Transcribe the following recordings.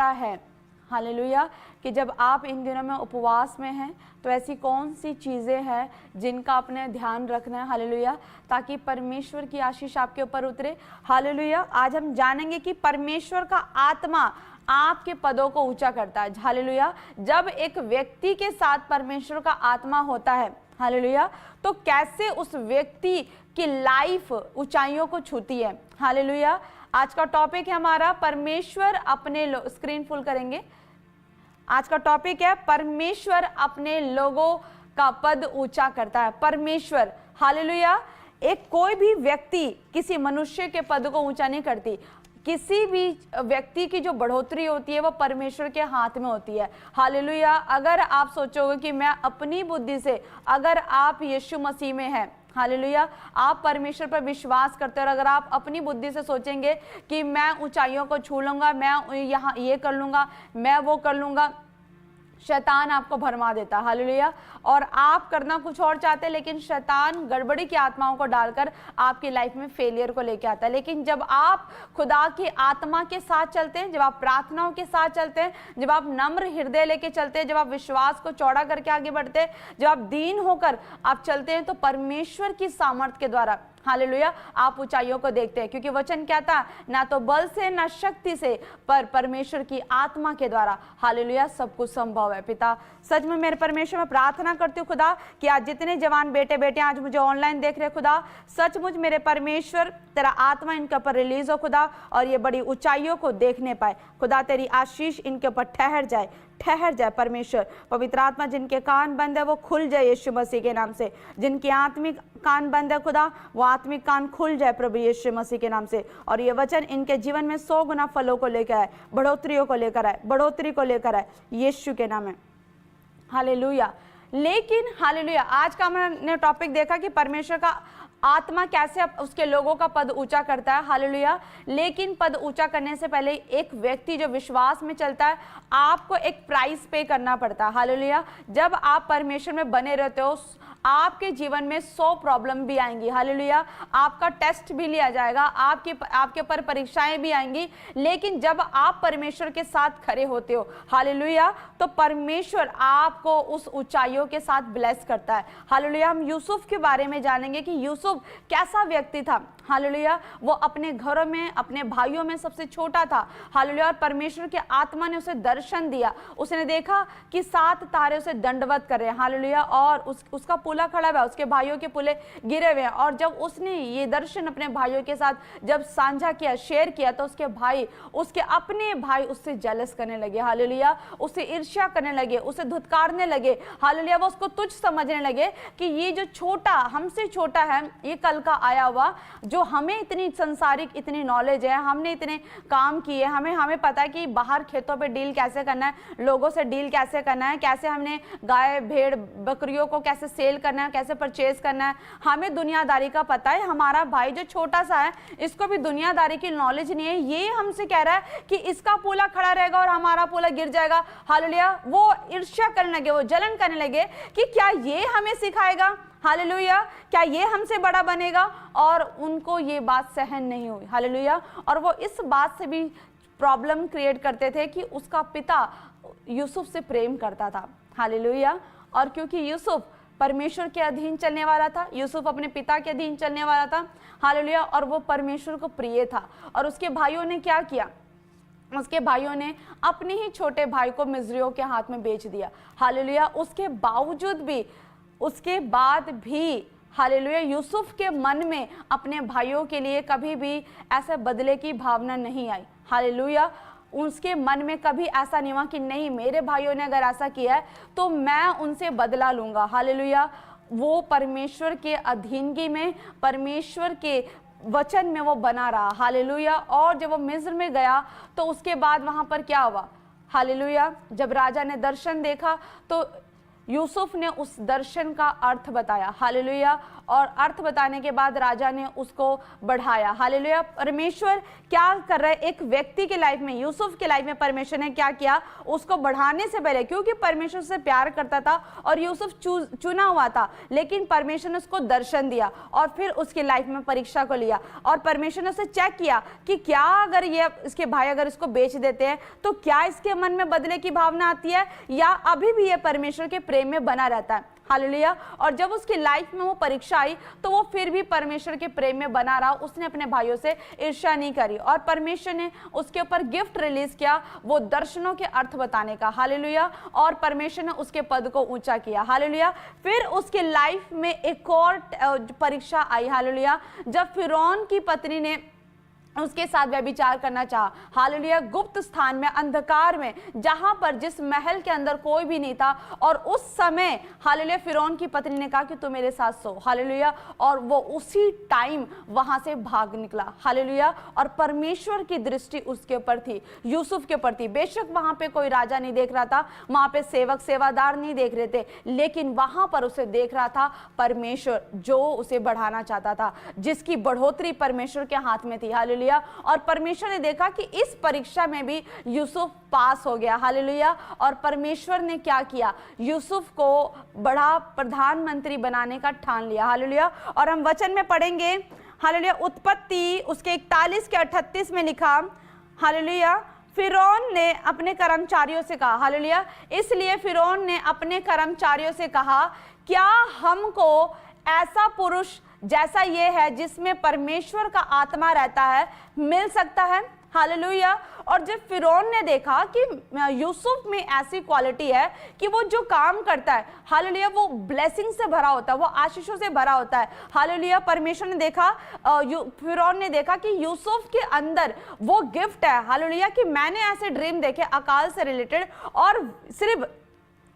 पता है हालेलुया कि जब आप इन दिनों में उपवास में हैं तो ऐसी कौन सी चीज़ें हैं जिनका आपने ध्यान रखना है हालेलुया, ताकि परमेश्वर की आशीष आपके ऊपर उतरे। हालेलुया, आज हम जानेंगे कि परमेश्वर का आत्मा आपके पदों को ऊंचा करता है। हालेलुया, जब एक व्यक्ति के साथ परमेश्वर का आत्मा होता है हालेलुया, तो कैसे उस व्यक्ति की लाइफ ऊंचाइयों को छूती है। हालेलुया, आज का टॉपिक है हमारा परमेश्वर अपने स्क्रीन फुल करेंगे। आज का टॉपिक है परमेश्वर अपने लोगों का पद ऊंचा करता है। परमेश्वर हालेलुया, एक कोई भी व्यक्ति किसी मनुष्य के पद को ऊंचा नहीं करती। किसी भी व्यक्ति की जो बढ़ोतरी होती है वो परमेश्वर के हाथ में होती है। हालेलुया, अगर आप सोचोगे कि मैं अपनी बुद्धि से, अगर आप यीशु मसीह में हैं हालेलुया, आप परमेश्वर पर विश्वास करते हो और अगर आप अपनी बुद्धि से सोचेंगे कि मैं ऊंचाइयों को छू लूंगा, मैं यहाँ ये कर लूंगा, मैं वो कर लूंगा, शैतान आपको भरमा देता है हालेलुया। और आप करना कुछ और चाहते हैं लेकिन शैतान गड़बड़ी की आत्माओं को डालकर आपकी लाइफ में फेलियर को लेके आता है। लेकिन जब आप खुदा की आत्मा के साथ चलते हैं, जब आप प्रार्थनाओं के साथ चलते हैं, जब आप नम्र हृदय लेके चलते हैं, जब आप विश्वास को चौड़ा करके आगे बढ़ते हैं, जब आप दीन होकर आप चलते हैं, तो परमेश्वर की सामर्थ्य के द्वारा हालेलुया आप ऊंचाइयों को देखते हैं। क्योंकि वचन क्या था, ना तो बल से ना शक्ति से, पर परमेश्वर की आत्मा के द्वारा हालेलुया सब कुछ संभव है। पिता सच में मेरे परमेश्वर में प्रार्थना करती हूँ खुदा कि आज जितने जवान बेटे बेटियां आज मुझे ऑनलाइन देख रहे खुदा, सचमुच मेरे परमेश्वर तेरा आत्मा इनके ऊपर रिलीज हो खुदा, और ये बड़ी ऊंचाइयों को देखने पाए खुदा। तेरी आशीष इनके ऊपर ठहर जाए परमेश्वर। पवित्र आत्मा जिनके कान बंद है वो खुल जाए यीशु मसीह के नाम से। जिनकी आत्मिक कान बंद है खुदा, वो आत्मिक कान खुल जाए प्रभु यीशु मसीह के नाम से। और ये वचन इनके जीवन में 100 गुना फलों को लेकर आए, बढ़ोतरियों को लेकर आए, बढ़ोतरी को लेकर आए यीशु के नाम में हालेलुया। लेकिन हालेलुया, आज का हमने टॉपिक देखा कि परमेश्वर का आत्मा कैसे उसके लोगों का पद ऊंचा करता है हालेलुया। लेकिन पद ऊंचा करने से पहले एक व्यक्ति जो विश्वास में चलता है, आपको एक प्राइस पे करना पड़ता है हालेलुया। जब आप परमेश्वर में बने रहते हो, आपके जीवन में 100 प्रॉब्लम भी आएंगी हालेलुया, आपका टेस्ट भी लिया जाएगा, आपके ऊपर परीक्षाएं भी आएंगी। लेकिन जब आप परमेश्वर के साथ खड़े होते हो हालेलुया, तो परमेश्वर आपको उस ऊंचाइयों के साथ ब्लेस करता है हालेलुया। हम यूसुफ के बारे में जानेंगे कि यूसुफ कैसा व्यक्ति था हालेलुया। वो अपने घरों में, अपने भाइयों में सबसे छोटा था हालेलुया। और परमेश्वर के आत्मा ने उसे दर्शन दिया, उसने देखा कि 7 तारे उसे दंडवत कर रहे हैं हालेलुया, और उसका पुला खड़ा हुआ है, उसके भाइयों के पुले गिरे हुए हैं। और जब उसने ये दर्शन अपने भाइयों के साथ जब साझा किया, शेयर किया, तो उसके अपने भाई उससे जेलस करने लगे हालेलुया, उससे ईर्ष्या करने लगे, उसे धुतकारने लगे हालेलुया। वो उसको तुच्छ समझने लगे कि ये जो छोटा, हमसे छोटा है, ये कल का आया हुआ, जो हमें इतनी संसारिक इतनी नॉलेज है, हमने इतने काम किए, हमें पता है कि बाहर खेतों पे डील कैसे करना है, लोगों से डील कैसे करना है, कैसे हमने गाय भेड़ बकरियों को कैसे सेल करना है, कैसे परचेज करना है, हमें दुनियादारी का पता है। हमारा भाई जो छोटा सा है, इसको भी दुनियादारी की नॉलेज नहीं है। ये हमसे कह रहा है कि इसका पूला खड़ा रहेगा और हमारा पूला गिर जाएगा हालेलुया। वो ईर्ष्या करने लगे, वो जलन करने लगे कि क्या ये हमें सिखाएगा हालेलुया, क्या ये हमसे बड़ा बनेगा। और उनको ये बात सहन नहीं हुई हालेलुया। और वो इस बात से भी प्रॉब्लम क्रिएट करते थे कि उसका पिता यूसुफ से प्रेम करता था हालेलुया। और क्योंकि यूसुफ परमेश्वर के अधीन चलने वाला था, यूसुफ अपने पिता के अधीन चलने वाला था हालेलुया, और वो परमेश्वर को प्रिय था। और उसके भाइयों ने क्या किया, उसके भाइयों ने अपने ही छोटे भाई को मिस्रियों के हाथ में बेच दिया हालेलुया। उसके बाद भी हालेलुया यूसुफ के मन में अपने भाइयों के लिए कभी भी ऐसे बदले की भावना नहीं आई हालेलुया। उसके मन में कभी ऐसा नहीं हुआ कि नहीं, मेरे भाइयों ने अगर ऐसा किया है तो मैं उनसे बदला लूंगा हालेलुया। वो परमेश्वर के अधीनगी में, परमेश्वर के वचन में वो बना रहा हालेलुया। और जब वो मिस्र में गया तो उसके बाद वहां पर क्या हुआ हालेलुया, जब राजा ने दर्शन देखा तो यूसुफ ने उस दर्शन का अर्थ बताया हालेलुया। और अर्थ बताने के बाद राजा ने उसको बढ़ाया। हालेलुया। परमेश्वर क्या कर रहा है एक व्यक्ति के लाइफ में, यूसुफ के लाइफ में परमेश्वर ने क्या किया, उसको बढ़ाने से पहले, क्योंकि परमेश्वर से प्यार करता था और यूसुफ चुना हुआ था, लेकिन परमेश्वर ने उसको दर्शन दिया और फिर उसकी लाइफ में परीक्षा को लिया और परमेश्वर ने उसे चेक किया कि क्या अगर ये इसके भाई अगर इसको बेच देते हैं तो क्या इसके मन में बदले की भावना आती है या अभी भी ये परमेश्वर के प्रेम में बना रहता है। हालेलुया। और जब उसकी लाइफ में वो परीक्षा आई तो वो फिर भी परमेश्वर के प्रेम में बना रहा, उसने अपने भाइयों से ईर्ष्या नहीं करी और परमेश्वर ने उसके ऊपर गिफ्ट रिलीज किया, वो दर्शनों के अर्थ बताने का। हालेलुया। और परमेश्वर ने उसके पद को ऊंचा किया। हालेलुया। फिर उसके लाइफ में एक और परीक्षा आई। हालेलुया। जब फिरौन की पत्नी ने उसके साथ व्यभिचार करना चाहा। हालेलुया। गुप्त स्थान में, अंधकार में, जहां पर जिस महल के अंदर कोई भी नहीं था, और उस समय हालेलुया फिरौन की पत्नी ने कहा कि तू मेरे साथ सो। हालेलुया। और वो उसी टाइम वहां से भाग निकला। हालेलुया। और परमेश्वर की दृष्टि उसके ऊपर थी, यूसुफ के ऊपर थी। बेशक वहां पे कोई राजा नहीं देख रहा था, वहां पे सेवक सेवादार नहीं देख रहे थे, लेकिन वहां पर उसे देख रहा था परमेश्वर, जो उसे बढ़ाना चाहता था, जिसकी बढ़ोतरी परमेश्वर के हाथ में थी। हालेलुया। और परमेश्वर ने देखा कि इस परीक्षा में भी यूसुफ पास हो गया। हालेलुया। और परमेश्वर ने क्या किया, यूसुफ को बड़ा प्रधानमंत्री बनाने का ठान लिया। हालेलुया। और हम वचन में पढ़ेंगे, हालेलुया, उत्पत्ति उसके 41 के 38 में लिखा, हालेलुया, फिरौन ने अपने कर्मचारियों से कहा, हालेलुया, इसलिए फिरौन ने अपने कर्मचारियों से कहा, क्या हमको ऐसा पुरुष जैसा ये है जिसमें परमेश्वर का आत्मा रहता है मिल सकता है। हालेलुया। और जब फिरौन ने देखा कि यूसुफ में ऐसी क्वालिटी है कि वो जो काम करता है, हालेलुया, वो ब्लेसिंग से भरा होता है, वो आशीषों से भरा होता है। हालेलुया। परमेश्वर ने देखा, फिरौन ने देखा कि यूसुफ के अंदर वो गिफ्ट है। हालेलुया। कि मैंने ऐसे ड्रीम देखे अकाल से रिलेटेड, और सिर्फ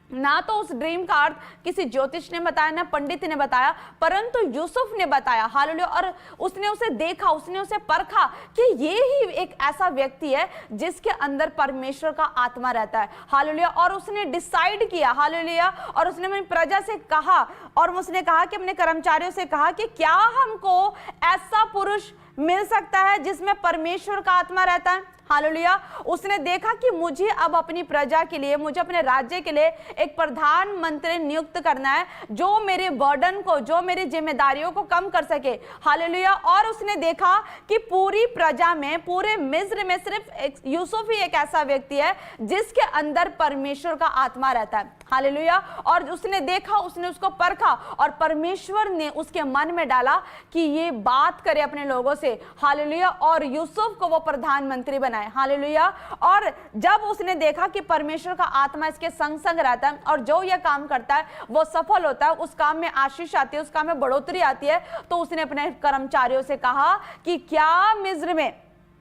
ना तो उस ड्रीम का अर्थ किसी ज्योतिष ने बताया, ना पंडित ने बताया, परंतु यूसुफ ने बताया। हालेलुया। और उसने उसे देखा, उसने उसे परखा कि ये ही एक ऐसा व्यक्ति है जिसके अंदर परमेश्वर का आत्मा रहता है। हालेलुया। और उसने डिसाइड किया। हालेलुया। और उसने अपनी प्रजा से कहा, और उसने कहा कि अपने कर्मचारियों से कहा कि क्या हमको ऐसा पुरुष मिल सकता है जिसमें परमेश्वर का आत्मा रहता है। हालेलुया। उसने देखा कि मुझे अब अपनी प्रजा के लिए, मुझे अपने राज्य के लिए एक प्रधानमंत्री नियुक्त करना है जो मेरे बर्डन को, जो मेरी जिम्मेदारियों को कम कर सके। हालेलुया। और उसने देखा कि पूरी प्रजा में, पूरे मिस्र में सिर्फ यूसुफ ही एक ऐसा व्यक्ति है जिसके अंदर परमेश्वर का आत्मा रहता है। हालेलुया। और उसने देखा, उसने उसको परखा, और परमेश्वर ने उसके मन में डाला कि ये बात करे अपने लोगों से। हालेलुया। और यूसुफ को वो प्रधानमंत्री बनाए। हालेलुया। और जब उसने देखा कि परमेश्वर का आत्मा इसके संग संग रहता है और जो यह काम करता है वो सफल होता है, उस काम में आशीष आती है, उस काम में बढ़ोतरी आती है, तो उसने अपने कर्मचारियों से कहा कि क्या मिस्र में,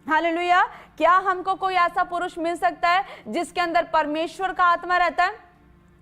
हालेलुया, क्या हमको कोई ऐसा पुरुष मिल सकता है जिसके अंदर परमेश्वर का आत्मा रहता है।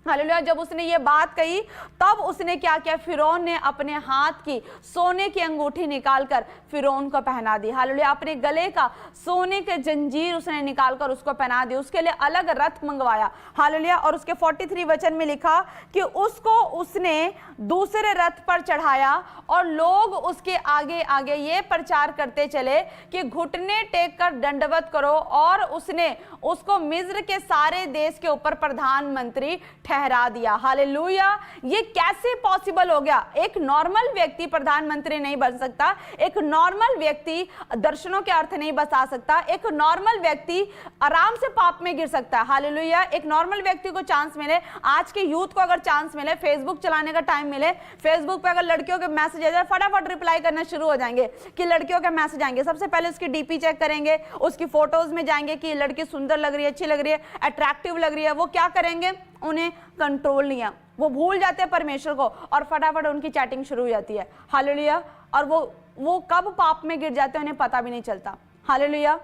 हालेलुया। जब उसने ये बात कही तब उसने क्या किया, फिरौन ने अपने हाथ की सोने की अंगूठी निकालकर फिरौन को पहना दी। हालेलुया। अपने गले का सोने के जंजीर उसने निकालकर उसको पहना दी, उसके लिए अलग रथ मंगवाया। हालेलुया। और उसके 43 वचन में लिखा कि उसको उसने दूसरे रथ पर चढ़ाया और लोग उसके आगे आगे ये प्रचार करते चले कि घुटने टेक कर दंडवत करो, और उसने उसको मिस्र के सारे देश के ऊपर प्रधानमंत्री ठहरा दिया। हालेलुया। ये कैसे पॉसिबल हो गया? एक नॉर्मल व्यक्ति प्रधानमंत्री नहीं बन सकता, एक नॉर्मल व्यक्ति दर्शनों के अर्थ नहीं बता सकता, एक नॉर्मल व्यक्ति आराम से पाप में गिर सकता है। हालेलुया। एक नॉर्मल व्यक्ति को चांस मिले, आज के यूथ को अगर चांस मिले, फेसबुक चलाने का टाइम मिले, फेसबुक पे अगर लड़कियों के मैसेज आ जाए फटाफट रिप्लाई करना शुरू हो जाएंगे कि लड़कियों के मैसेज आएंगे। सबसे पहले उसकी डीपी चेक करेंगे, उसकी फोटोज में जाएंगे कि लड़की सुंदर लग रही है, अच्छी लग रही है, अट्रैक्टिव लग रही है। वो क्या करेंगे, उन्हें कंट्रोल नहीं है, वो भूल जाते हैं परमेश्वर को और फटाफट उनकी चैटिंग शुरू हो जाती है। हालेलुया। और वो कब पाप में गिर जाते हैं उन्हें पता भी नहीं चलता। हालेलुया।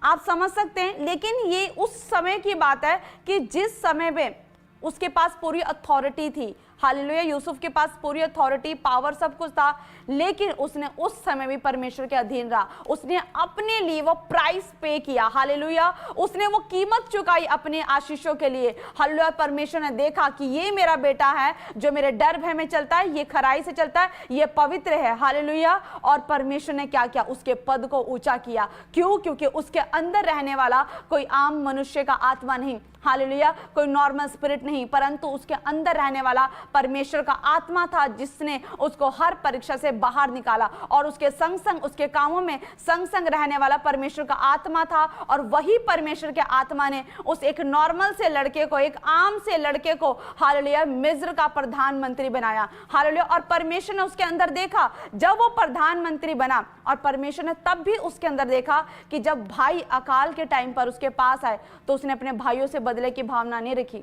आप समझ सकते हैं। लेकिन ये उस समय की बात है कि जिस समय पे उसके पास पूरी अथॉरिटी थी। हालेलुया। यूसुफ के पास पूरी अथॉरिटी, पावर, सब कुछ था, लेकिन उसने उस समय भी परमेश्वर के अधीन रहा। उसने अपने लिए वो प्राइस पे किया। हालेलुया। उसने वो कीमत चुकाई अपने आशीषों के लिए। हालेलुया। परमेश्वर ने देखा कि ये मेरा बेटा है जो मेरे डर भय में चलता है, ये खराई से चलता है, ये पवित्र है। हालेलुया। और परमेश्वर ने क्या किया? उसके पद को ऊंचा किया। क्यों? क्योंकि उसके अंदर रहने वाला कोई आम मनुष्य का आत्मा नहीं, हालेलुया, कोई नॉर्मल स्पिरिट नहीं, परंतु उसके अंदर रहने वाला परमेश्वर का आत्मा था, जिसने उसको हर परीक्षा से बाहर निकाला। और उसके संग संग, उसके कामों में संग संग रहने वाला परमेश्वर का आत्मा था। और वही परमेश्वर के आत्मा ने उस एक नॉर्मल से लड़के को, एक आम से लड़के को, हालेलुया, मिस्र का प्रधानमंत्री बनाया। हालेलुया। और परमेश्वर ने उसके अंदर देखा, जब वो प्रधानमंत्री बना, और परमेश्वर ने तब भी उसके अंदर देखा कि जब भाई अकाल के टाइम पर उसके पास आए, तो उसने अपने भाइयों से बदले की भावना नहीं रखी।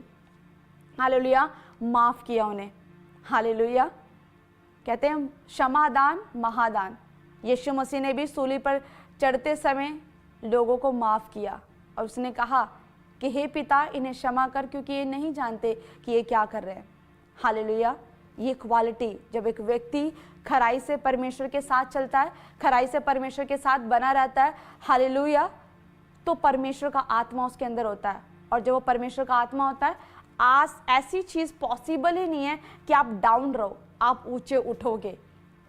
हालेलुया। माफ किया उन्हें। हालेलुया। कहते हैं क्षमादान महादान। यीशु मसीह ने भी सूली पर चढ़ते समय लोगों को माफ किया, और उसने कहा कि हे पिता, इन्हें क्षमा कर, क्योंकि ये नहीं जानते कि ये क्या कर रहे हैं। हालेलुया। ये क्वालिटी, जब एक व्यक्ति खराई से परमेश्वर के साथ चलता है, खराई से परमेश्वर के साथ बना रहता है, हालेलुया, तो परमेश्वर का आत्मा उसके अंदर होता है। और जब वो परमेश्वर का आत्मा होता है, आज ऐसी चीज पॉसिबल ही नहीं है कि आप डाउन रहो, आप ऊंचे उठोगे।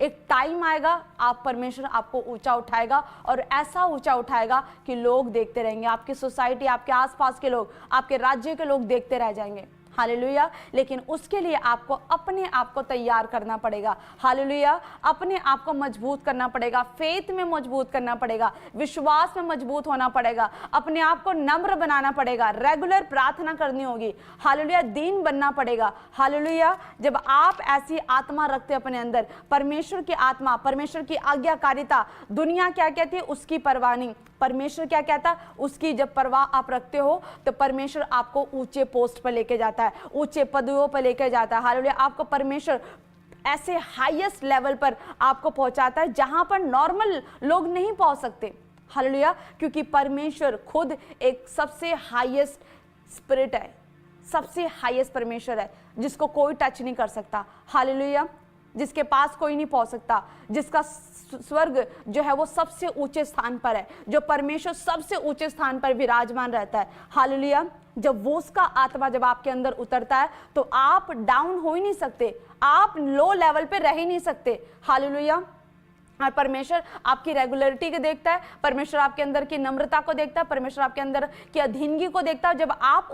एक टाइम आएगा, आप परमेश्वर आपको ऊंचा उठाएगा, और ऐसा ऊंचा उठाएगा कि लोग देखते रहेंगे, आपकी सोसाइटी, आपके आसपास के लोग, आपके राज्य के लोग देखते रह जाएंगे। हालेलुया। लेकिन उसके लिए आपको अपने आप को तैयार करना पड़ेगा। हालेलुया। अपने आप को मजबूत करना पड़ेगा, फेथ में मजबूत करना पड़ेगा, विश्वास में मजबूत होना पड़ेगा, अपने आप को नम्र बनाना पड़ेगा, रेगुलर प्रार्थना करनी होगी। हालेलुया। दीन बनना पड़ेगा। हालेलुया। जब आप ऐसी आत्मा रखते अपने अंदर, परमेश्वर की आत्मा, परमेश्वर की आज्ञाकारिता, दुनिया क्या कहती है उसकी परवाह नहीं, परमेश्वर क्या कहता, उसकी जब परवाह आप रखते हो, तो परमेश्वर आपको ऊंचे पोस्ट पर लेके जाता है, ऊंचे पदवियों पर लेके जाता है। हालेलुया। आपको परमेश्वर ऐसे हाईएस्ट लेवल पर आपको पहुंचाता है, जहां पर नॉर्मल लोग नहीं पहुंच सकते। हालेलुया। क्योंकि परमेश्वर खुद एक सबसे हाईएस्ट स्पिरिट है, सबसे हाईएस्ट परमेश्वर है, जिसको कोई टच नहीं कर सकता। हालेलुया। जिसके पास कोई नहीं पहुंच सकता, जिसका स्वर्ग जो है वो सबसे ऊंचे स्थान पर है, जो परमेश्वर सबसे ऊंचे स्थान पर विराजमान रहता है। हालेलुया। जब वो उसका आत्मा जब आपके अंदर उतरता है, तो आप डाउन हो ही नहीं सकते, आप लो लेवल पे रह ही नहीं सकते। हालेलुया। और परमेश्वर आपकी रेगुलरिटी को देखता है, परमेश्वर आपके अंदर की नम्रता को देखता है, परमेश्वर आपके अंदर की अधीनगी को देखता है। जब आप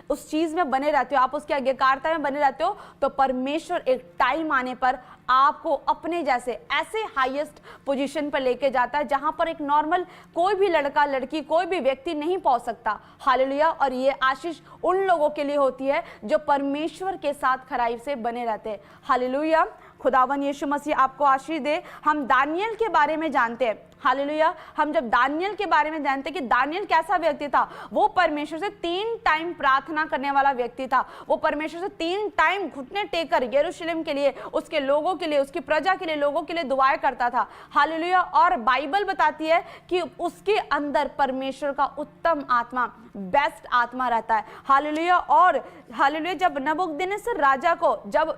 उस चीज में बने रहते हो, आप उसकी आज्ञाकारिता में बने रहते हो, तो परमेश्वर एक टाइम आने पर आपको अपने जैसे ऐसे हाईएस्ट पोजीशन पर लेके जाता है, जहां पर एक नॉर्मल कोई भी लड़का लड़की, कोई भी व्यक्ति नहीं पहुंच सकता। हालेलुया। और ये आशीष उन लोगों के लिए होती है जो परमेश्वर के साथ खराई से बने रहते हैं। हालेलुया। खुदावन यीशु मसीह आपको आशीष दे। हम दानियल के बारे में जानते हैं। हालेलुया। हम जब दानियल के बारे में जानते हैं कि दानियल कैसा व्यक्ति था, वो परमेश्वर से 3 टाइम प्रार्थना करने वाला व्यक्ति था। वो परमेश्वर से 3 टाइम घुटने टेकर यरूशलेम के लिए, उसके लोगों के लिए, उसकी प्रजा के लिए, लोगों के लिए दुआएं करता था। हालेलुया। और बाइबल बताती है कि उसके अंदर परमेश्वर का उत्तम आत्मा, बेस्ट आत्मा रहता है। हालेलुया। और हालेलुया, जब नबूकदनेस्सर राजा को जब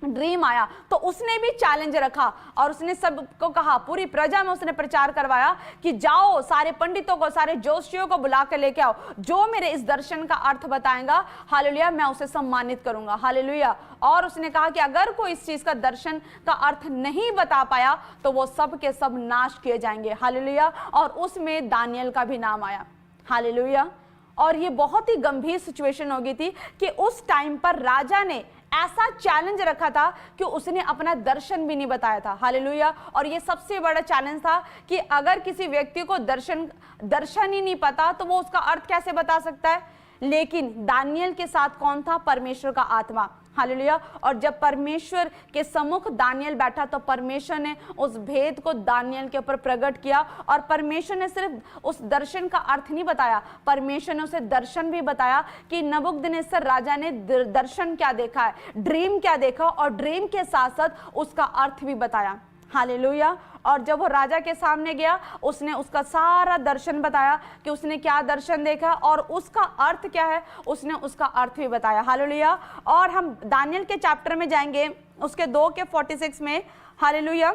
ड्रीम आया, तो उसने भी चैलेंज रखा, और उसने सबको कहा, पूरी प्रजा में उसने प्रचार करवाया कि जाओ, सारे पंडितों को, सारे जोशियों को बुला कर लेके आओ, जो मेरे इस दर्शन का अर्थ बताएगा, हालेलुया, मैं उसे सम्मानित करूंगा। हालेलुया। और उसने कहा कि अगर कोई इस चीज का दर्शन का अर्थ नहीं बता पाया, तो वो सब के सब नाश किए जाएंगे। हालेलुया। और उसमें दानियल का भी नाम आया। हालेलुया। और ये बहुत ही गंभीर सिचुएशन हो गई थी कि उस टाइम पर राजा ने ऐसा चैलेंज रखा था कि उसने अपना दर्शन भी नहीं बताया था। हालेलुया। और ये सबसे बड़ा चैलेंज था कि अगर किसी व्यक्ति को दर्शन ही नहीं पता, तो वो उसका अर्थ कैसे बता सकता है। लेकिन दानियल के साथ कौन था? परमेश्वर का आत्मा। हालेलुया। और जब परमेश्वर के सम्मुख दानियल बैठा, तो परमेश्वर ने उस भेद को दानियल के ऊपर प्रकट किया, और परमेश्वर ने सिर्फ उस दर्शन का अर्थ नहीं बताया, परमेश्वर ने उसे दर्शन भी बताया कि नबूकदनेस्सर राजा ने दर्शन क्या देखा है, ड्रीम क्या देखा, और ड्रीम के साथ साथ उसका अर्थ भी बताया। हालेलुया। और जब वो राजा के सामने गया, उसने उसका सारा दर्शन बताया कि उसने क्या दर्शन देखा और उसका अर्थ क्या है, उसने उसका अर्थ भी बताया। हालेलुया। और हम दानियल के चैप्टर में जाएंगे, उसके 2 के 46 में। हालेलुया।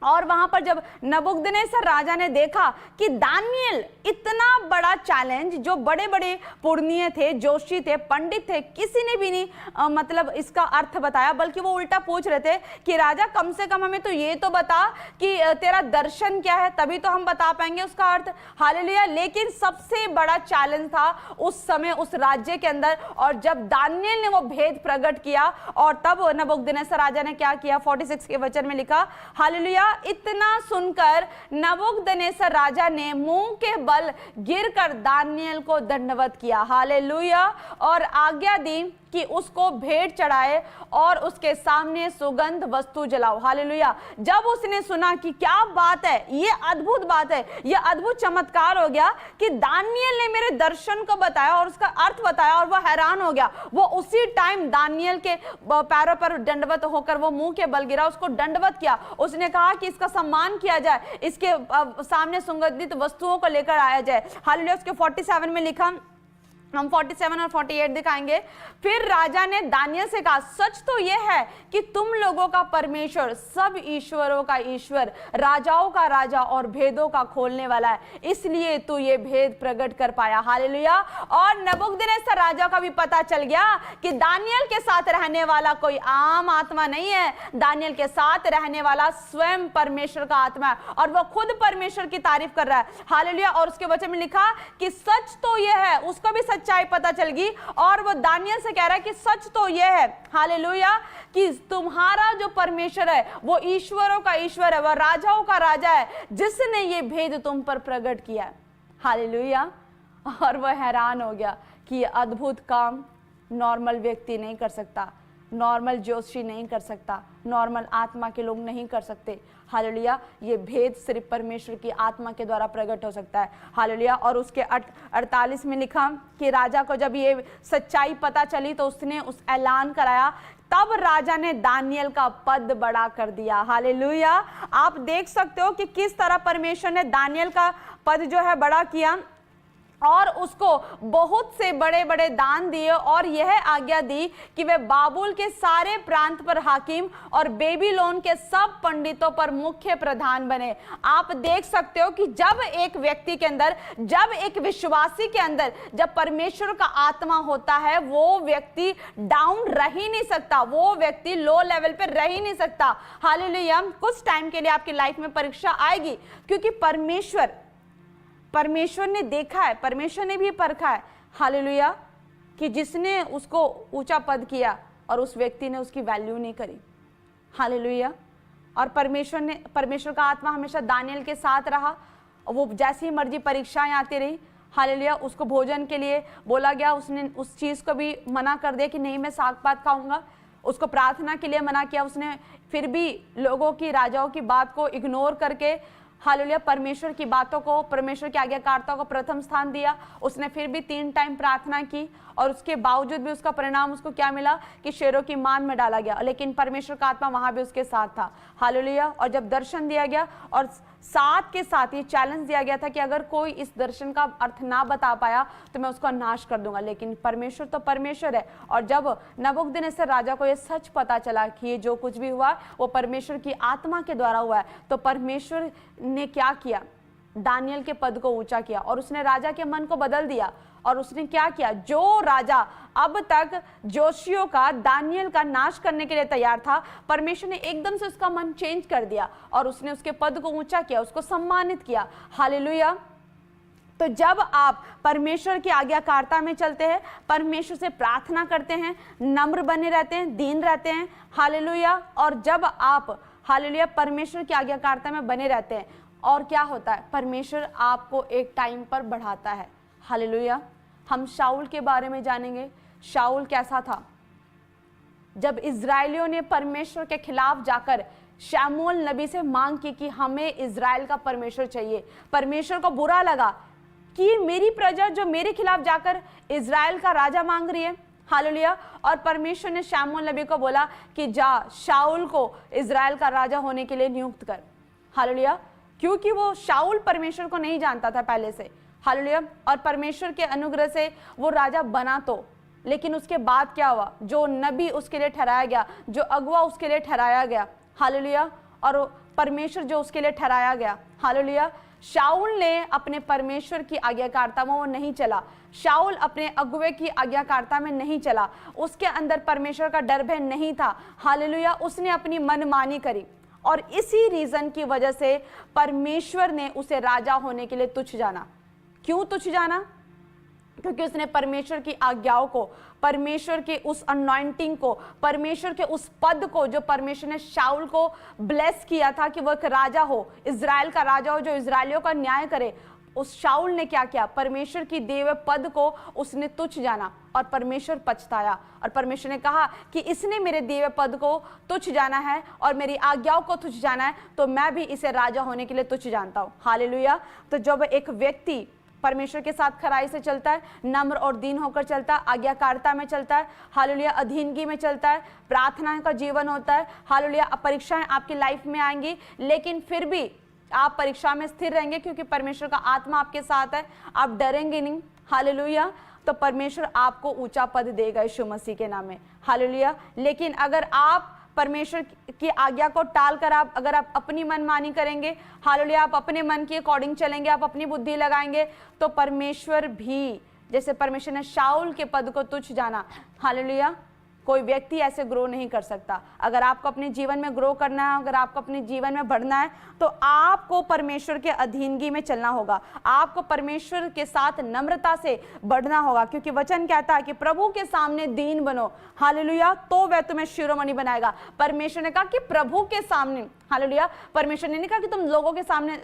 और वहां पर जब नबूकदनेस्सर राजा ने देखा कि दानियल इतना बड़ा चैलेंज, जो बड़े बड़े पुरनिये थे, जोशी थे, पंडित थे, किसी ने भी नहीं मतलब इसका अर्थ बताया, बल्कि वो उल्टा पूछ रहे थे कि राजा कम से कम हमें तो ये तो बता कि तेरा दर्शन क्या है, तभी तो हम बता पाएंगे उसका अर्थ। हालेलुया। लेकिन सबसे बड़ा चैलेंज था उस समय उस राज्य के अंदर, और जब दानियल ने वो भेद प्रकट किया, और तब नबूकदनेस्सर राजा ने क्या किया, 46 के वचन में लिखा। हालेलुया। इतना सुनकर नबूकदनेस्सर राजा ने मुंह के बल गिरकर दानियल को दंडवत किया। हालेलुया। और आज्ञा दी कि उसको भेंट चढ़ाए और उसके सामने सुगंध वस्तु जलाओ। हालेलुया। जब उसने सुना कि क्या बात है, ये अद्भुत बात है, ये अद्भुत चमत्कार हो गया कि दानियल ने मेरे दर्शन को बताया और उसका अर्थ बताया, और वो हैरान हो गया। वो उसी टाइम दानियल के पैरों पर दंडवत होकर वो मुंह के बल गिरा, उसको दंडवत किया। उसने कहा कि इसका सम्मान किया जाए, इसके सामने सुगंधित वस्तुओं को लेकर आया जाए। हालेलुया। उसके 47 में लिखा, हम 47 और 48 दिखाएंगे। फिर राजा ने दानियल से कहा, सच तो यह है कि तुम लोगों का परमेश्वर सब ईश्वरों का ईश्वर, राजाओं का राजा और भेदों का खोलने वाला है, इसलिए तू ये भेद प्रकट कर पाया। हालेलुया। और नबूकदनेस्सर राजा का भी पता चल गया कि दानियल के साथ रहने वाला कोई आम आत्मा नहीं है, दानियल के साथ रहने वाला स्वयं परमेश्वर का आत्मा है, और वह खुद परमेश्वर की तारीफ कर रहा है। हालेलुया। और उसके वचन में लिखा कि सच तो यह है, उसको भी सच्चाई पता चल गई, और वो दानियल से कह रहा है कि सच तो यह है, हालेलुया, कि तुम्हारा जो परमेश्वर है वो ईश्वरों का ईश्वर है, वह राजाओं का राजा है, जिसने ये भेद तुम पर प्रकट किया है। हालेलुया। और वह हैरान हो गया कि ये अद्भुत काम नॉर्मल व्यक्ति नहीं कर सकता, नॉर्मल जोशी नहीं कर सकता, नॉर्मल आत्मा के लोग नहीं कर सकते। हालेलुया। ये भेद सिर्फ परमेश्वर की आत्मा के द्वारा प्रकट हो सकता है। हालेलुया। और उसके 48 में लिखा कि राजा को जब ये सच्चाई पता चली तो उसने उस ऐलान कराया, तब राजा ने दानियल का पद बड़ा कर दिया। हालेलुया। आप देख सकते हो कि किस तरह परमेश्वर ने दानियल का पद जो है बड़ा किया, और उसको बहुत से बड़े बड़े दान दिए, और यह आज्ञा दी कि वे बाबुल के सारे प्रांत पर हाकिम और बेबीलोन के सब पंडितों पर मुख्य प्रधान बने। आप देख सकते हो कि जब एक व्यक्ति के अंदर, जब एक विश्वासी के अंदर जब परमेश्वर का आत्मा होता है, वो व्यक्ति डाउन रह ही नहीं सकता, वो व्यक्ति लो लेवल पे रह ही नहीं सकता। हालेलुया। कुछ टाइम के लिए आपकी लाइफ में परीक्षा आएगी, क्योंकि परमेश्वर ने देखा है, परमेश्वर ने भी परखा है। हालेलुया। कि जिसने उसको ऊंचा पद किया और उस व्यक्ति ने उसकी वैल्यू नहीं करी। हालेलुया। और परमेश्वर का आत्मा हमेशा दानियल के साथ रहा, वो जैसी ही मर्जी परीक्षाएं आती रही। हालेलुया। उसको भोजन के लिए बोला गया, उसने उस चीज को भी मना कर दिया कि नहीं मैं साग पात खाऊंगा। उसको प्रार्थना के लिए मना किया उसने, फिर भी लोगों की, राजाओं की बात को इग्नोर करके, हालेलुया, परमेश्वर की बातों को, परमेश्वर की आज्ञाकारिता को प्रथम स्थान दिया। उसने फिर भी 3 टाइम प्रार्थना की, और उसके बावजूद भी उसका परिणाम उसको क्या मिला कि शेरों की मान में डाला गया, लेकिन परमेश्वर का आत्मा वहां भी उसके साथ था। हालेलुया। और जब दर्शन दिया गया और साथ के साथ ये चैलेंज दिया गया था कि अगर कोई इस दर्शन का अर्थ ना बता पाया तो मैं उसका नाश कर दूंगा, लेकिन परमेश्वर तो परमेश्वर है। और जब नबूकदनेस्सर राजा को ये सच पता चला कि ये जो कुछ भी हुआ वो परमेश्वर की आत्मा के द्वारा हुआ है, तो परमेश्वर ने क्या किया, दानियल के पद को ऊंचा किया, और उसने राजा के मन को बदल दिया। और उसने क्या किया, जो राजा अब तक जोशियों का, दानियल का नाश करने के लिए तैयार था, परमेश्वर ने एकदम से उसका मन चेंज कर दिया और उसने उसके पद को ऊंचा किया, उसको सम्मानित किया। हालेलुया। तो जब आप परमेश्वर की आज्ञाकारिता में चलते हैं, परमेश्वर से प्रार्थना करते हैं, नम्र बने रहते हैं, दीन रहते हैं, हालेलुया, और जब आप, हालेलुया, परमेश्वर की आज्ञाकारिता में बने रहते हैं, और क्या होता है, परमेश्वर आपको एक टाइम पर बढ़ाता है। हालेलुया। हम शाऊल के बारे में जानेंगे। शाऊल कैसा था? जब इजराइलियों ने परमेश्वर के खिलाफ जाकर शमूएल नबी से मांग की कि हमें इजराइल का परमेश्वर चाहिए, परमेश्वर को बुरा लगा कि मेरी प्रजा जो मेरे खिलाफ जाकर इजराइल का राजा मांग रही है। हालेलुया। और परमेश्वर ने शमूएल नबी को बोला कि जा शाऊल को इजराइल का राजा होने के लिए नियुक्त कर। हालेलुया, क्योंकि वो शाऊल परमेश्वर को नहीं जानता था पहले से। हालेलुया, और परमेश्वर के अनुग्रह से वो राजा बना तो, लेकिन उसके बाद क्या हुआ, जो नबी उसके लिए ठहराया गया, जो अगुआ उसके लिए ठहराया गया, हालेलुया, और परमेश्वर जो उसके लिए ठहराया गया, हालेलुया, शाऊल ने अपने परमेश्वर की आज्ञाकारिता में वो नहीं चला, शाऊल अपने अगुवे की आज्ञाकारिता में नहीं चला, उसके अंदर परमेश्वर का डर भय नहीं था, हालेलुया, उसने अपनी मनमानी करी, और इसी रीजन की वजह से परमेश्वर ने उसे राजा होने के लिए तुच्छ जाना। क्यों तुच्छ जाना? क्योंकि उसने परमेश्वर की आज्ञाओं को, परमेश्वर के उस अनॉइंटिंग को, परमेश्वर के उस पद को जो परमेश्वर ने शाऊल को ब्लेस किया था कि वह एक राजा हो, इजराइल का राजा हो जो इजराइलियों का न्याय करे, उस शाऊल ने क्या किया, परमेश्वर की देव पद को उसने तुच्छ जाना, और परमेश्वर पछताया, और परमेश्वर ने कहा कि इसने मेरे देव पद को तुच्छ जाना है और मेरी आज्ञाओं को तुच्छ जाना है, तो मैं भी इसे राजा होने के लिए तुच्छ जानता हूं। हालेलुया। तो जब एक व्यक्ति परमेश्वर के साथ खराई से चलता है, नम्र और दीन होकर चलता है, आज्ञाकारिता में चलता है, हालेलुया, अधीनगी में चलता है, प्रार्थना का जीवन होता है, हालेलुया, परीक्षाएं आपकी लाइफ में आएंगी, लेकिन फिर भी आप परीक्षा में स्थिर रहेंगे क्योंकि परमेश्वर का आत्मा आपके साथ है, आप डरेंगे नहीं, हालेलुया, तो परमेश्वर आपको ऊंचा पद देगा यीशु मसीह के नाम में, हालेलुया। लेकिन अगर आप परमेश्वर की आज्ञा को टालकर अगर आप अपनी मनमानी करेंगे, हालेलुया, आप अपने मन के अकॉर्डिंग चलेंगे, आप अपनी बुद्धि लगाएंगे, तो परमेश्वर भी, जैसे परमेश्वर ने शाऊल के पद को तुच्छ जाना, हालेलुया, कोई व्यक्ति ऐसे ग्रो नहीं कर सकता। अगर आपको अपने जीवन में ग्रो करना है, अगर आपको अपने जीवन में बढ़ना है, तो आपको परमेश्वर के अधीनगी में चलना होगा, आपको परमेश्वर के साथ नम्रता से बढ़ना होगा, क्योंकि वचन कहता है कि प्रभु के सामने दीन बनो, हालेलुया, तो वह तुम्हें शिरोमणि बनाएगा। परमेश्वर ने कहा कि प्रभु के सामने, हालेलुया, परमेश्वर ने नहीं कहा कि तुम लोगों के सामने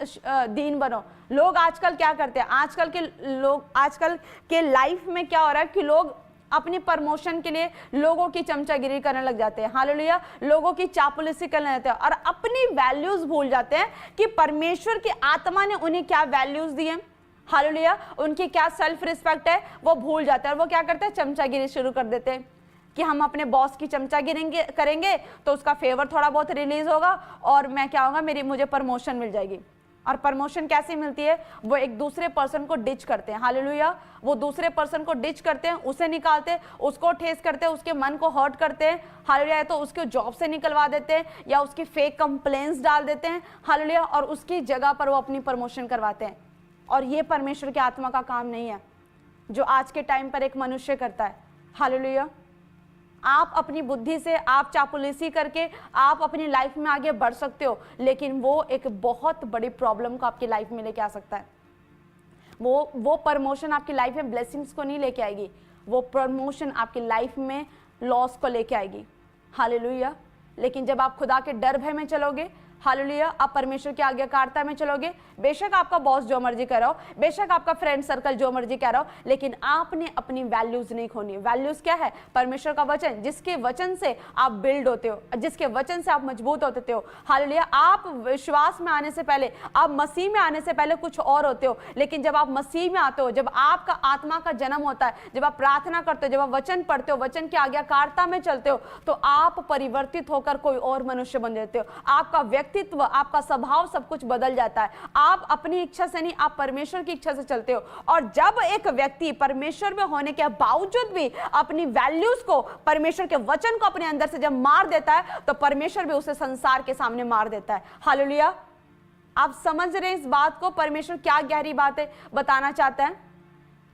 दीन बनो। लोग आजकल क्या करते हैं, आजकल के लाइफ में क्या हो रहा है कि लोग अपनी प्रमोशन के लिए लोगों की चमचागिरी करने लग जाते हैं, हालेलुया, लोगों की चापलूसी करने लगते हैं, और अपनी वैल्यूज भूल जाते हैं कि परमेश्वर की आत्मा ने उन्हें क्या वैल्यूज दी हैं, हालेलुया, उनकी क्या सेल्फ रिस्पेक्ट है, वो भूल जाते हैं, और वो क्या करते हैं, चमचागिरी शुरू कर देते हैं कि हम अपने बॉस की चमचागिरी करेंगे तो उसका फेवर थोड़ा बहुत रिलीज होगा, और मैं क्या होगा, मुझे प्रमोशन मिल जाएगी। और प्रमोशन कैसे मिलती है, वो एक दूसरे पर्सन को डिच करते हैं, हालेलुया, वो दूसरे पर्सन को डिच करते हैं, उसे निकालते हैं, उसको ठेस करते हैं, उसके मन को हर्ट करते हैं, हालेलुया, तो उसके जॉब से निकलवा देते हैं या उसकी फेक कंप्लेंट्स डाल देते हैं, हालेलुया, और उसकी जगह पर वो अपनी प्रमोशन करवाते हैं। और ये परमेश्वर की आत्मा का काम नहीं है जो आज के टाइम पर एक मनुष्य करता है, हालेलुया। आप अपनी बुद्धि से, आप चापलूसी करके आप अपनी लाइफ में आगे बढ़ सकते हो, लेकिन वो एक बहुत बड़ी प्रॉब्लम को आपकी लाइफ में लेके आ सकता है। वो प्रमोशन आपकी लाइफ में ब्लेसिंग्स को नहीं लेके आएगी, वो प्रमोशन आपकी लाइफ में लॉस को लेके आएगी, हालेलुया। लेकिन जब आप खुदा के डर भय में चलोगे, हालेलुया, आप परमेश्वर की आज्ञाकारिता में चलोगे, बेशक आपका बॉस जो मर्जी कर रहा हो, बेशक आपका फ्रेंड सर्कल जो मर्जी कह रहा हो, लेकिन आपने अपनी वैल्यूज नहीं खोनी। वैल्यूज क्या है? परमेश्वर का वचन, जिसके वचन से आप बिल्ड होते हो, जिसके वचन से आप मजबूत होते हो, हालेलुया। आप विश्वास में आने से पहले, आप मसीह में आने से पहले कुछ और होते हो, लेकिन जब आप मसीह में आते हो, जब आपका आत्मा का जन्म होता है, जब आप प्रार्थना करते हो, जब आप वचन पढ़ते हो, वचन की आज्ञाकारिता में चलते हो, तो आप परिवर्तित होकर कोई और मनुष्य बन जाते हो। आपका व्यक्तित्व, आपका स्वभाव, सब कुछ बदल जाता है। आप अपनी इच्छा से नहीं, आप परमेश्वर की इच्छा से चलते हो। और जब एक व्यक्ति परमेश्वर में होने के बावजूद भी अपनी वैल्यूज को, परमेश्वर के वचन को अपने अंदर से जब मार देता है, तो परमेश्वर भी उसे संसार के सामने मार देता है, हालेलुया। आप समझ रहे हैं इस बात को? परमेश्वर क्या गहरी बात है बताना चाहता है।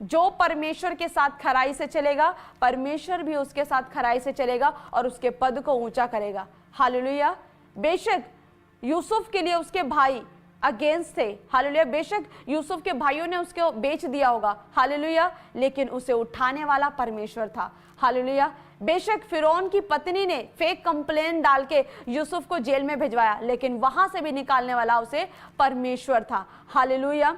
जो परमेश्वर के साथ खराई से चलेगा, परमेश्वर भी उसके साथ खराई से चलेगा और उसके पद को ऊंचा करेगा, हालेलुया। बेशक यूसुफ के लिए उसके भाई अगेंस्ट थे, हालेलुया। बेशक यूसुफ के भाइयों ने उसको बेच दिया होगा, हालेलुया, लेकिन उसे उठाने वाला परमेश्वर था, हालेलुया। बेशक फिरौन की पत्नी ने फेक कंप्लेन डाल के यूसुफ को जेल में भिजवाया, लेकिन वहां से भी निकालने वाला उसे परमेश्वर था, हालेलुया।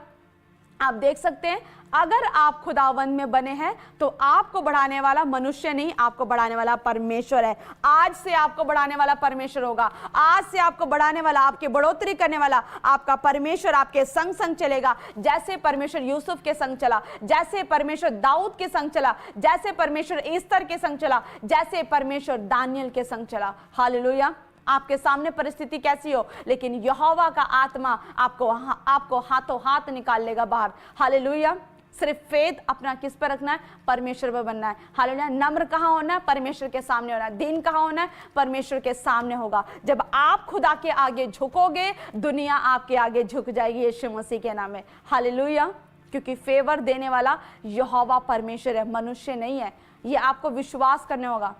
आप देख सकते हैं, अगर आप खुदावंद में बने हैं तो आपको बढ़ाने वाला मनुष्य नहीं, आपको बढ़ाने वाला परमेश्वर है। आज से आपको बढ़ाने वाला परमेश्वर होगा। आज से आपको बढ़ाने वाला, आपकी बढ़ोतरी करने वाला आपका परमेश्वर आपके संग संग चलेगा। जैसे परमेश्वर यूसुफ के संग चला, जैसे परमेश्वर दाऊद के संग चला, जैसे परमेश्वर एस्तर के संग चला, जैसे परमेश्वर दानियल के संग चला, हालेलुया। आपके सामने परिस्थिति कैसी हो, लेकिन यहोवा का आत्मा आपको हाथों हाथ निकाल लेगा बाहर। हालेलुया। सिर्फ फेथ अपना किस पर रखना है? परमेश्वर पर बनना है। हालेलुया। नम्र कहाँ होना है? परमेश्वर के सामने होना है। दीन कहाँ होना है? परमेश्वर के सामने होगा। जब आप खुदा के आगे झुकोगे, दुनिया आपके आगे झुक जाएगी यीशु मसीह के नाम में। हालेलुया। क्योंकि फेवर देने वाला यहोवा परमेश्वर है, मनुष्य नहीं है। ये आपको विश्वास करने होगा।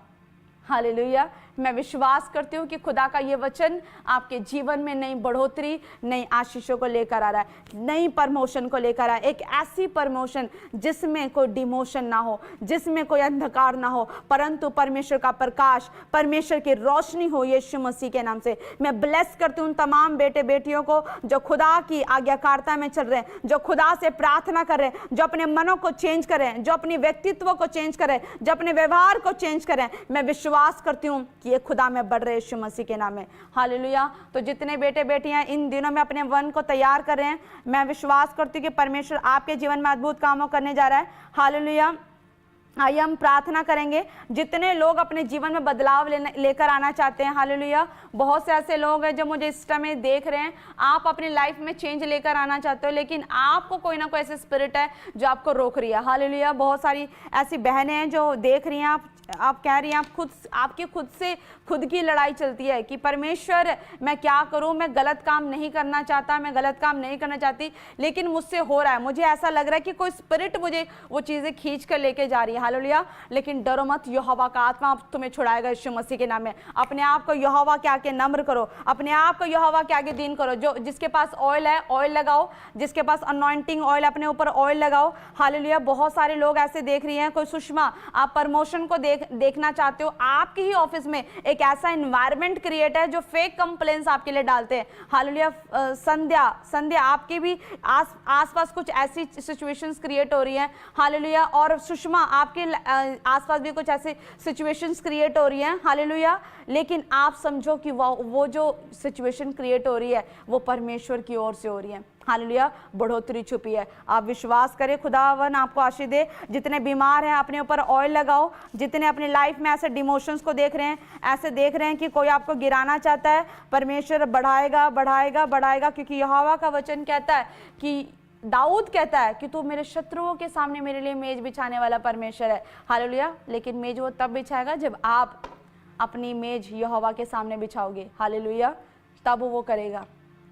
हालेलुया। मैं विश्वास करती हूँ कि खुदा का ये वचन आपके जीवन में नई बढ़ोतरी, नई आशीषों को लेकर आ रहा है, नई प्रमोशन को लेकर आ रहा है। एक ऐसी प्रमोशन जिसमें कोई डिमोशन ना हो, जिसमें कोई अंधकार ना हो, परंतु परमेश्वर का प्रकाश, परमेश्वर की रोशनी हो यीशु मसीह के नाम से। मैं ब्लेस करती हूँ तमाम बेटे बेटियों को जो खुदा की आज्ञाकारिता में चल रहे हैं, जो खुदा से प्रार्थना कर रहे हैं, जो अपने मनों को चेंज करें, जो अपनी व्यक्तित्व को चेंज करें, जो अपने व्यवहार को चेंज करें। मैं विश्वास करती हूँ ये खुदा में बढ़ रहे यीशु मसीह के नाम में। हालेलुया। तो जितने बेटे बेटियां इन दिनों में अपने वन को तैयार कर रहे हैं, मैं विश्वास करती हूँ कि परमेश्वर आपके जीवन में अद्भुत कामों करने जा रहा है। हालेलुया। आइए हम प्रार्थना करेंगे। जितने लोग अपने जीवन में बदलाव लेकर आना चाहते हैं, हालेलुया। बहुत से ऐसे लोग हैं जो मुझे इस समय देख रहे हैं, आप अपनी लाइफ में चेंज लेकर आना चाहते हो, लेकिन आपको कोई ना कोई ऐसे स्पिरिट है जो आपको रोक रही है। हालेलुया। बहुत सारी ऐसी बहनें हैं जो देख रही हैं, आप कह रही हैं, आपकी खुद से खुद की लड़ाई चलती है कि परमेश्वर मैं क्या करूं, मैं गलत काम नहीं करना चाहता, मैं गलत काम नहीं करना चाहती, लेकिन मुझसे हो रहा है, मुझे ऐसा लग रहा है कि कोई स्पिरिट मुझे वो चीज़ें खींच कर लेके जा रही है। हालेलुया। लेकिन डरो मत, यहोवा का आत्मा तुम्हें छुड़ाएगा यीशु मसीह के नाम में। अपने आप को यहोवा के आगे नम्र करो, अपने आप को यहोवा के आगे दीन करो। जो जिसके पास ऑयल है ऑयल लगाओ, जिसके पास अनॉइंटिंग ऑयल अपने ऊपर ऑयल लगाओ। हालेलुया। बहुत सारे लोग ऐसे देख रही हैं, कोई सुषमा आप प्रमोशन को देखना चाहते हो, आपके ही ऑफिस में एक ऐसा एनवायरनमेंट क्रिएट है जो फेक कंप्लेंट्स आपके लिए डालते हैं। हालेलुया। संध्या आपके भी आसपास कुछ ऐसी सिचुएशंस क्रिएट हो रही हैं। हालेलुया। और सुषमा आपके आसपास भी कुछ ऐसी सिचुएशंस क्रिएट हो रही हैं। हालेलुया। लेकिन आप समझो कि वो जो सिचुएशन क्रिएट हो रही है वो परमेश्वर की ओर से हो रही है। हालेलुया। बढ़ोतरी छुपी है। आप विश्वास करें, खुदावन आपको आशीष दे। जितने बीमार हैं अपने ऊपर ऑयल लगाओ। जितने अपनी लाइफ में ऐसे डिमोशंस को देख रहे हैं, ऐसे देख रहे हैं कि कोई आपको गिराना चाहता है, परमेश्वर बढ़ाएगा बढ़ाएगा बढ़ाएगा। क्योंकि यहोवा का वचन कहता है कि दाऊद कहता है कि तू मेरे शत्रुओं के सामने मेरे लिए मेज बिछाने वाला परमेश्वर है। हालेलुया। लेकिन मेज वो तब बिछाएगा जब आप अपनी मेज यहोवा के सामने बिछाओगे। हालेलुया। तब वो करेगा।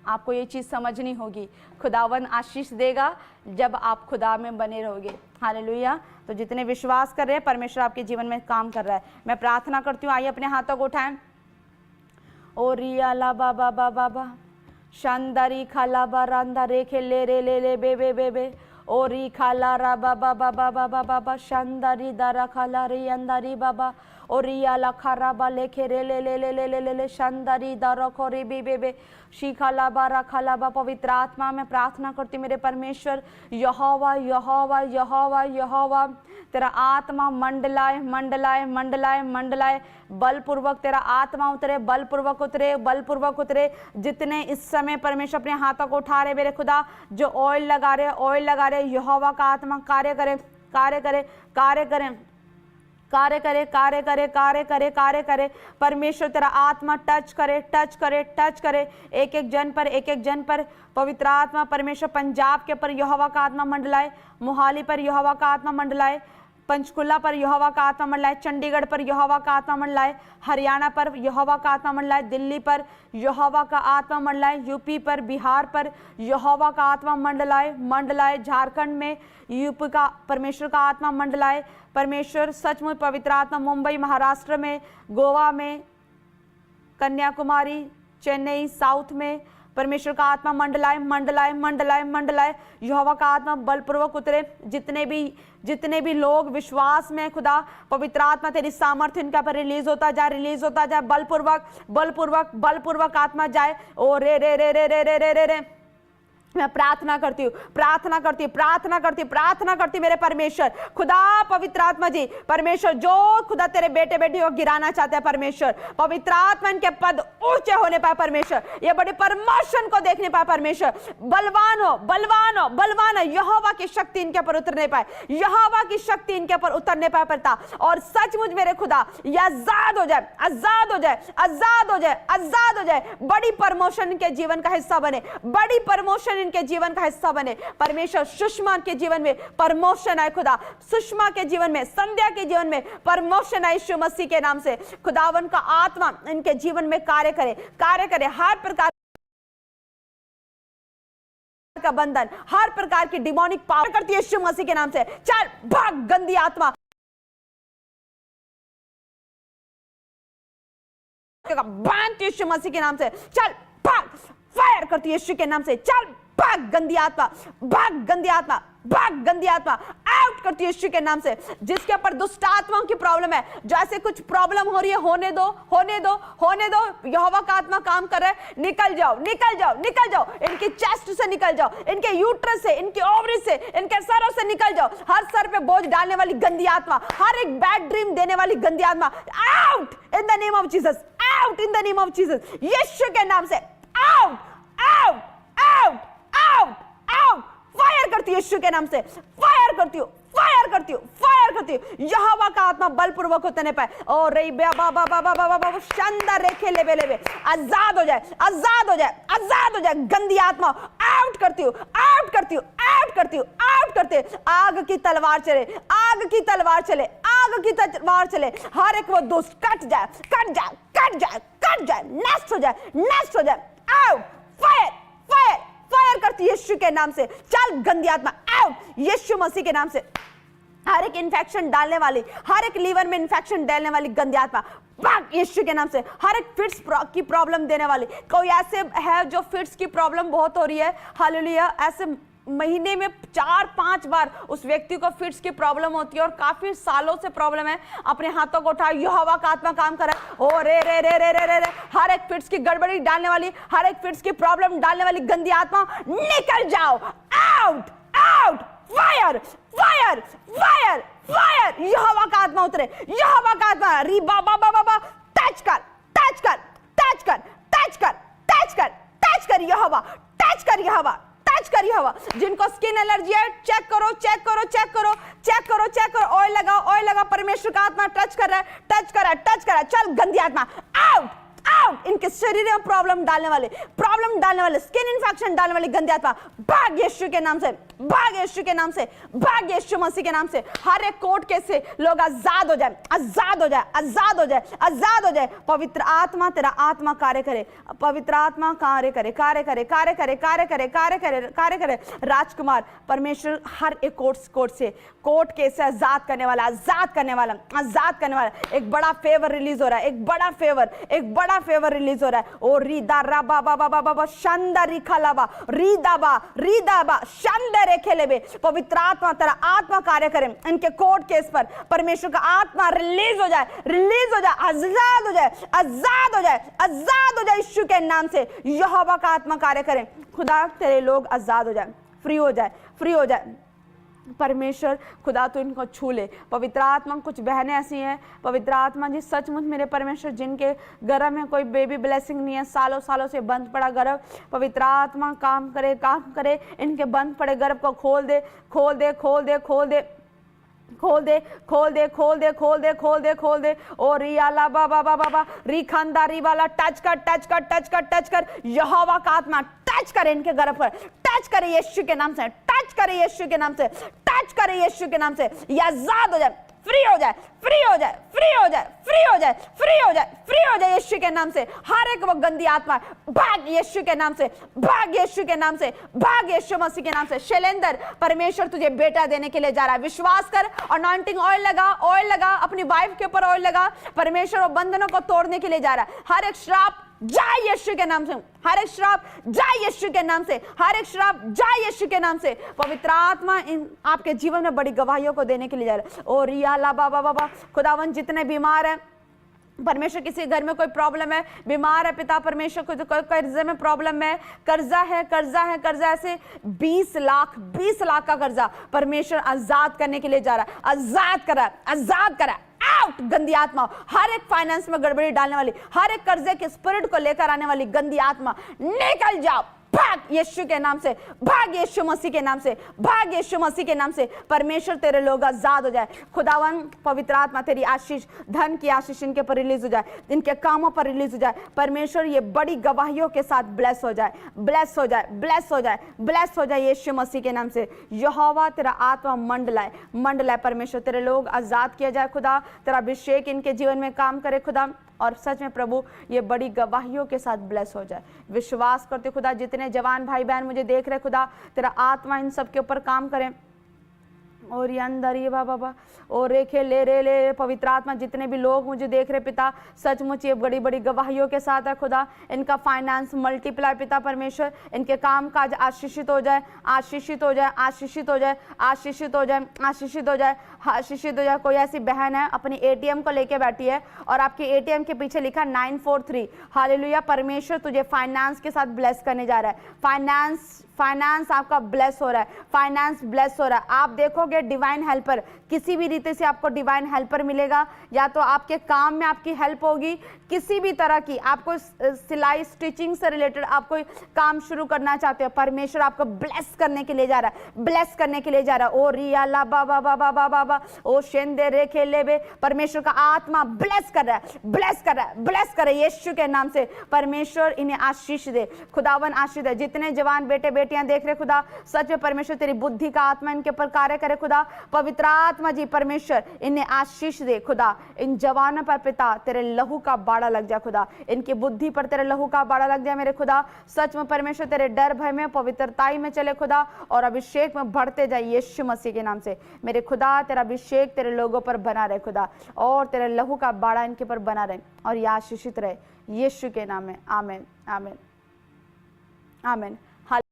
आपको ये चीज़ समझनी होगी। खुदावन आशीष देगा जब आप खुदा में बने रहोगे। हालेलुया। तो जितने विश्वास कर रहे हैं, परमेश्वर आपके जीवन में काम कर रहा है। मैं प्रार्थना करती हूँ, आइए अपने हाथों को उठाएं। ओ रिया ला बाबा बाबा बा शानदारी खाला बा रांदा रेखे ले रे ले ले बे बे बे बे ओ री खाला रा बाबा बाबा बाबा बाबा शानदारी दारा खाला री अंदारी बाबा ओ रिया ला खारा बा लेखे रे ले ले ले ले ले ले ले शानदारी दारा खोरी बी बे बे शीखाला बा रखाला बा। पवित्र आत्मा में प्रार्थना करती मेरे परमेश्वर, यहोवा यहोवा यहोवा यहोवा तेरा आत्मा मंडलाए मंडलाए मंडलाए मंडलाए। बलपूर्वक तेरा आत्मा उतरे, बलपूर्वक उतरे, बलपूर्वक उतरे। जितने इस समय परमेश्वर अपने हाथों को उठा रहे मेरे खुदा, जो ऑयल लगा रहे ऑयल लगा रहे, यहोवा का आत्मा कार्य करे कार्य करे कार्य करें कार्य करे कार्य करे कार्य करे कार्य करे। परमेश्वर तेरा आत्मा टच करे टच करे टच करे एक एक जन पर, एक एक जन पर। पवित्र आत्मा परमेश्वर पंजाब के पर यहोवा का आत्मा मंडलाए, मोहाली पर यहोवा का आत्मा मंडलाए, पंचकुला पर यहोवा का आत्मा मंडलाए, चंडीगढ़ पर यहोवा का आत्मा मंडलाए, हरियाणा पर यहोवा का आत्मा मंडलाए, दिल्ली पर यहोवा का आत्मा मंडलाए, यूपी पर बिहार पर यहोवा का आत्मा मंडलाए मंडलाए, झारखंड में यूपी का परमेश्वर का आत्मा मंडलाए। परमेश्वर सचमुच पवित्र आत्मा मुंबई महाराष्ट्र में, गोवा में, कन्याकुमारी, चेन्नई साउथ में परमेश्वर का आत्मा मंडलाए मंडलाए मंडलाए मंडलाए। यहोवा का आत्मा बलपूर्वक उतरे। जितने भी लोग विश्वास में खुदा, पवित्र आत्मा तेरी सामर्थ्य इनका पर रिलीज होता जाए रिलीज होता जाए। बलपूर्वक बलपूर्वक बलपूर्वक आत्मा जाए। ओ रे रे रे रे रे रे रे रे रे मैं प्रार्थना करती हूँ, प्रार्थना करती हूँ, प्रार्थना करती हूँ, प्रार्थना करती हूँ मेरे परमेश्वर खुदा, पवित्र आत्मा जी परमेश्वर, जो खुदा तेरे बेटे बेटी को गिराना चाहते हैं परमेश्वर, पवित्र आत्मा इनके पद ऊंचे होने पाए परमेश्वर, ये बड़े प्रमोशन को देखने पाए परमेश्वर, बलवान हो, बलवान हो, बलवान हो, यहोवा की शक्ति इनके ऊपर उतरने पाए, यहोवा की शक्ति इनके ऊपर उतरने पाए पड़ता, और सचमुच मेरे खुदा ये आजाद हो जाए, आजाद हो जाए, आजाद हो जाए, आजाद हो जाए, बड़ी प्रमोशन इनके जीवन का हिस्सा बने, बड़ी प्रमोशन इनके जीवन का हिस्सा बने परमेश्वर। सुषमा के जीवन में प्रमोशन आए खुदा, सुषमा के जीवन में, संध्या के जीवन में प्रमोशन आए यीशु मसीह के नाम से। खुदावन का आत्मा इनके जीवन में कार्य करे, कार्य करे, हर प्रकार का बंधन, हर प्रकार की डिमोनिक पावर करती है यीशु मसीह के नाम से। चल भाग गंदी आत्मा, बांध यीशु मसीह के नाम से, चल भाग, फायर करती है यीशु के नाम से, चल भाग गंदी आत्मा, भाग गंदी आत्मा, भाग गंदी आत्मा, आउट करती है यीशु के नाम से। जिसके ऊपर दुष्ट आत्माओं की प्रॉब्लम है, जो ऐसे कुछ प्रॉब्लम हो रही है, होने दो, होने दो, होने दो, यहोवा का आत्मा काम कर रहा है, निकल जाओ, निकल जाओ, निकल जाओ, इनकी चेस्ट से निकल जाओ, इनके यूट्रस से, इनके ओवरी से, इनके सरों से निकल जाओ, हर सर पे बोझ डालने वाली गंदी आत्मा, हर एक बैड ड्रीम देने वाली गंदी आत्मा, out in the name of Jesus, out in the name of Jesus, यीशु के नाम से, out, out, out, out, out, fire करती हूँ यीशु के नाम से, फायर करती हूँ, फायर करती हूँ, फायर करती हूँ, यहोवा का आत्मा बलपूर्वक उतरने पाए, और रे बाबा बाबा बाबा बाबा शानदार रेखे लेबे लेबे, आजाद हो जाए, आजाद हो जाए, आजाद हो जाए, गंदी आत्मा आउट करती हूँ, आउट करती हूँ, आउट करती हूँ, आउट करते, आग की तलवार चले, आग की तलवार चले, आग की तलवार चले, हर एक वो दुष्ट कट जाए, कट जाए, कट जाए, कट जाए, नष्ट हो जाए, नष्ट हो जाए, आउट, फायर, फायर, फायर करती यीशु के नाम से, चल गंदी आत्मा आउट यीशु मसीह के नाम से। हर एक इन्फेक्शन डालने वाली, हर एक लीवर में इन्फेक्शन डालने वाली गंदी आत्मा भाग यीशु के नाम से। हर एक फिट्स की प्रॉब्लम देने वाली, कोई ऐसे है जो फिट्स की प्रॉब्लम बहुत हो रही है, हालेलुया, ऐसे महीने में 4-5 बार उस व्यक्ति को फिट्स की प्रॉब्लम होती है और काफी सालों से प्रॉब्लम है, अपने हाथों को उठाओ, यहोवा का आत्मा काम कर रहा है, ओ रे रे रे रे रे रे रे, हर एक फिट्स की गड़बड़ी डालने वाली, हर एक फिट्स की प्रॉब्लम डालने वाली गंदी आत्मा निकल जाओ, out, out, fire, fire, fire, fire, यहोवा का आत्मा उतरे, यहोवा का आत्मा, री बाबा बाबा बाबा, टच कर, टच कर, टच कर, टच कर, टच कर, टच कर यहोवा, टच कर यहोवा, टच करिए हवा। जिनको स्किन एलर्जी है चेक करो, चेक करो, चेक करो, चेक करो, चेक करो, ऑयल लगाओ, ऑयल लगाओ, परमेश्वर का आत्मा टच कर रहा है, टच कर रहा है, टच कर रहा है, चल गंदी आत्मा आउट, आउट, इनके शरीर में प्रॉब्लम डालने वाले, स्किन इंफेक्शन डालने वाली गंदी आत्मा भाग यीशु के नाम से, भाग यीशु के नाम से, भाग यीशु मसीह के नाम से। हर एक कोर्ट केस से लोग आजाद हो जाए, आजाद हो जाए, आजाद हो जाए, आजाद हो जाए। पवित्र आत्मा, तेरा आत्मा कार्य करे, पवित्र आत्मा कार्य करे, कार्य करे, कार्य करे, कार्य करे, कार्य करे, कार्य करे। राजकुमार परमेश्वर हर एक कोर्ट से, कोर्ट केस से आजाद करने वाला, आजाद करने वाला, आजाद करने वाला। एक बड़ा फेवर रिलीज हो रहा है, एक बड़ा फेवर, एक बड़ा फेवर रिलीज हो रहा है। ओ रीदा राबा बाबा बाबा बाबा शानदार रिखालाबा, रीदाबा रीदाबा शानदार रेखेलेबे। पवित्र आत्मा, तेरा आत्मा कार्य करे इनके कोर्ट केस पर, परमेश्वर का आत्मा रिलीज हो जाए, रिलीज हो जाए, आजाद हो जाए, आजाद हो जाए, आजाद हो जाए यीशु के नाम से। यहोवा का आत्मा कार्य करे, खुदा तेरे लोग आजाद हो जाए, फ्री हो जाए, फ्री हो जाए। परमेश्वर खुदा तो इनको छू ले। पवित्र आत्मा, कुछ बहनें ऐसी हैं पवित्र आत्मा जी, सचमुच मेरे परमेश्वर, जिनके गर्भ में कोई बेबी ब्लेसिंग नहीं है, सालों सालों से बंद पड़ा गर्भ, पवित्र आत्मा काम करे, काम करे, इनके बंद पड़े गर्भ को खोल दे, खोल दे, खोल दे, खोल दे, खोल दे, खोल दे, खोल दे, खोल दे, खोल दे, खोल दे। ओ रियाला बाबा बाबा बाबा री खानदारी वाला टच कर, टच कर, टच कर, टच कर। यहोवा का आत्मा टच करे इनके गर्भ पर, टच करे यीशु के नाम से, टच करे यीशु के नाम से, टच करे यीशु के नाम से। ये आजाद हो जाए, फ्री हो जाए, फ्री हो जाए, फ्री हो जाए, फ्री हो जाए, फ्री हो जाए, फ्री हो जाए यीशु के नाम से। हर एक वो गंदी आत्मा भाग यीशु के नाम से, भाग यीशु के नाम से, भाग यीशु मसीह के नाम से। शैलेंद्र, परमेश्वर तुझे बेटा देने के लिए जा रहा है, विश्वास कर। अनॉइंटिंग ऑयल लगा, ऑयल लगा, अपनी वाइफ के ऊपर ऑयल लगा। परमेश्वर वो बंधनों को तोड़ने के लिए जा रहा है। हर एक श्राप जाए यीशु के नाम से, हर एक श्राप जाए यीशु के नाम से, हर एक श्राप जाए यीशु के नाम से। पवित्र आत्मा इन आपके जीवन में बड़ी गवाहियों को देने के लिए जा रहा है। ओ रिया ला बाबा बाबा, खुदावन जितने बीमार हैं परमेश्वर किसी घर में कोई प्रॉब्लम है, बीमार है पिता परमेश्वर, कोई कर्जे में प्रॉब्लम है, कर्जा है, ऐसे 20 लाख का कर्जा परमेश्वर आजाद करने के लिए जा रहा है। आजाद करा आउट गंदी आत्मा, हर एक फाइनेंस में गड़बड़ी डालने वाली, हर एक कर्जे के स्पिरिट को लेकर आने वाली गंदी आत्मा निकल जाओ, भाग यीशु के नाम से, भाग यीशु मसीह के नाम से, भाग यीशु मसीह के नाम से। परमेश्वर तेरे लोग आजाद हो जाए। खुदावन पवित्र आत्मा तेरी आशीष, धन की आशीष इनके पर रिलीज हो जाए, इनके कामों पर रिलीज हो जाए। परमेश्वर ये बड़ी गवाहियों के साथ ब्लेस हो जाए, ब्लेस हो जाए, ब्लेस हो जाए, ब्लेस हो जाए यीशु मसीह के नाम से। यहोवा तेरा आत्मा मंडलाए परमेश्वर, तेरे लोग आजाद किया जाए खुदा, तेरा अभिषेक इनके जीवन में काम करे खुदा, और सच में प्रभु ये बड़ी गवाहियों के साथ ब्लेस हो जाए। विश्वास करते खुदा, जितने जवान भाई बहन मुझे देख रहे खुदा, तेरा आत्मा इन सब के ऊपर काम करें। और ये अंदर ये बाबा और रेखे ले पवित्र आत्मा, जितने भी लोग मुझे देख रहे पिता, सचमुच ये बड़ी बड़ी गवाहियों के साथ है खुदा। इनका फाइनेंस मल्टीप्लाई पिता परमेश्वर, इनके काम काज आशीषित हो जाए, आशीषित हो जाए, आशीषित हो जाए, आशीषित हो जाए, आशीषित हो जाए, आशीषित हो जाए। कोई ऐसी बहन है अपनी एटीएम को लेके बैठी है और आपकी एटीएम के पीछे लिखा 943, हालेलुया। परमेश्वर तुझे फाइनेंस के साथ ब्लेस करने जा रहा है। फाइनेंस आपका ब्लेस हो रहा है, फाइनेंस ब्लेस हो रहा है। आप देखोगे डिवाइन हेल्पर, किसी भी रीति से आपको डिवाइन हेल्पर मिलेगा, या तो आपके काम में आपकी हेल्प होगी, किसी भी तरह की, आपको सिलाई स्टिचिंग से रिलेटेड आप कोई काम शुरू करना चाहते हो, परमेश्वर आपको ब्लेस करने के लिए जा रहा है, ब्लेस करने के लिए जा रहा है। ओ रिया ला बाबा बाबा बाबा ओ शेंदे रे खेले बे, परमेश्वर का आत्मा ब्लेस कर रहा है, ब्लेस कर रहा है, ब्लेस कर रहा है यीशु के नाम से। परमेश्वर इन्हें आशीष दे, खुदावन आशीष दे। जितने जवान बेटे बेटियां देख रहे खुदा, सच में परमेश्वर तेरी बुद्धि का आत्मा इनके ऊपर कार्य करे खुदा। पवित्र आत्मा जी परमेश्वर इन्हें आशीष दे खुदा। इन जवानों पर पिता तेरे लहू का बाड़ा लग जाए खुदा, इनकी बुद्धि पर तेरे लहू का बाड़ा लग जाए मेरे खुदा। सच में परमेश्वर तेरे डर भय में, पवित्रताई में चले खुदा, और अभिषेक में बढ़ते जाए यीशु मसीह के नाम से। मेरे खुदा तेरा अभिषेक तेरे लोगों पर बना रहे खुदा, और तेरे लहू का बाड़ा इनके पर बना रहे, और ये आशीषित रहे यीशु के नाम में। आमीन, आमीन, आमीन।